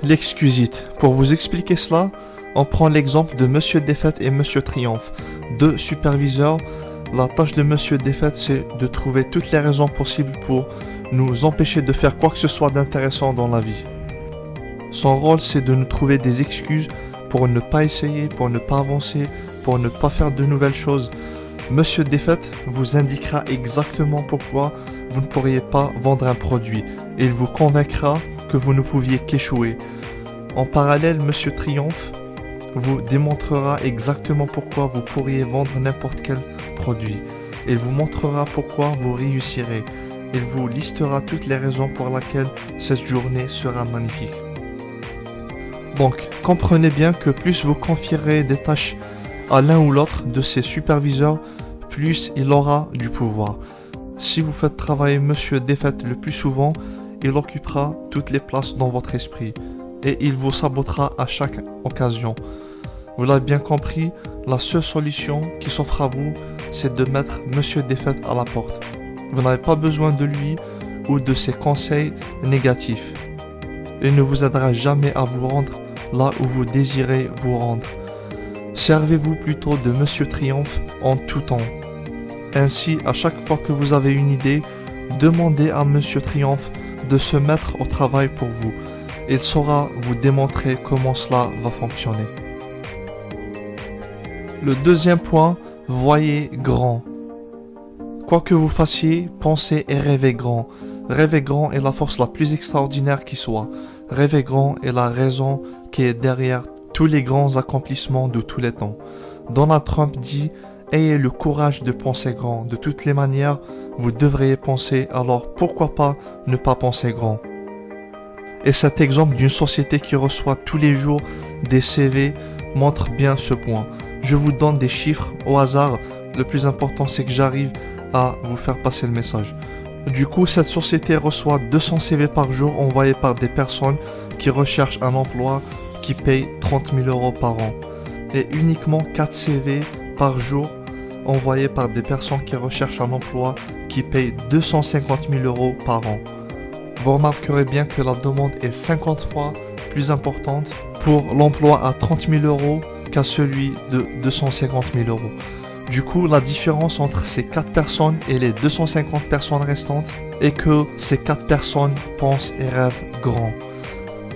l'excusite. Pour vous expliquer cela, on prend l'exemple de Monsieur Défaite et Monsieur Triomphe, deux superviseurs. La tâche de Monsieur Défaite, c'est de trouver toutes les raisons possibles pour nous empêcher de faire quoi que ce soit d'intéressant dans la vie. Son rôle, c'est de nous trouver des excuses pour ne pas essayer, pour ne pas avancer, pour ne pas faire de nouvelles choses. Monsieur Défaite vous indiquera exactement pourquoi vous ne pourriez pas vendre un produit et il vous convaincra que vous ne pouviez qu'échouer. En parallèle, Monsieur Triomphe vous démontrera exactement pourquoi vous pourriez vendre n'importe quel produit. Il vous montrera pourquoi vous réussirez. Il vous listera toutes les raisons pour lesquelles cette journée sera magnifique. Donc, comprenez bien que plus vous confierez des tâches à l'un ou l'autre de ces superviseurs, plus il aura du pouvoir. Si vous faites travailler Monsieur Défaite le plus souvent, il occupera toutes les places dans votre esprit et il vous sabotera à chaque occasion. Vous l'avez bien compris, la seule solution qui s'offre à vous, c'est de mettre Monsieur Défaite à la porte. Vous n'avez pas besoin de lui ou de ses conseils négatifs. Il ne vous aidera jamais à vous rendre là où vous désirez vous rendre. Servez-vous plutôt de Monsieur Triomphe en tout temps. Ainsi, à chaque fois que vous avez une idée, demandez à Monsieur Triomphe de se mettre au travail pour vous. Il saura vous démontrer comment cela va fonctionner. Le deuxième point, voyez grand. Quoi que vous fassiez, pensez et rêvez grand. Rêver grand est la force la plus extraordinaire qui soit. Rêver grand est la raison qui est derrière tous les grands accomplissements de tous les temps. Donald Trump dit « Ayez le courage de penser grand. De toutes les manières, vous devriez penser, alors pourquoi pas ne pas penser grand ?» Et cet exemple d'une société qui reçoit tous les jours des CV montre bien ce point. Je vous donne des chiffres au hasard. Le plus important, c'est que j'arrive à vous faire passer le message. Du coup, cette société reçoit 200 CV par jour envoyés par des personnes qui recherchent un emploi qui paye 30 000 € par an. Et uniquement 4 CV par jour envoyés par des personnes qui recherchent un emploi qui paye 250 000 € par an. Vous remarquerez bien que la demande est 50 fois plus importante pour l'emploi à 30 000 € qu'à celui de 250 000 €. Du coup, la différence entre ces 4 personnes et les 250 personnes restantes est que ces 4 personnes pensent et rêvent grand.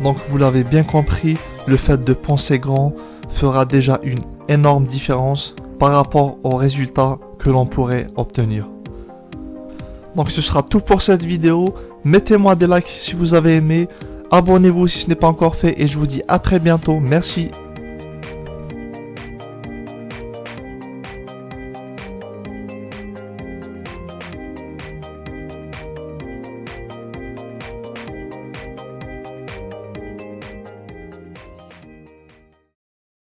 Donc vous l'avez bien compris, le fait de penser grand fera déjà une énorme différence par rapport aux résultats que l'on pourrait obtenir. Donc ce sera tout pour cette vidéo. Mettez-moi des likes si vous avez aimé. Abonnez-vous si ce n'est pas encore fait et je vous dis à très bientôt. Merci.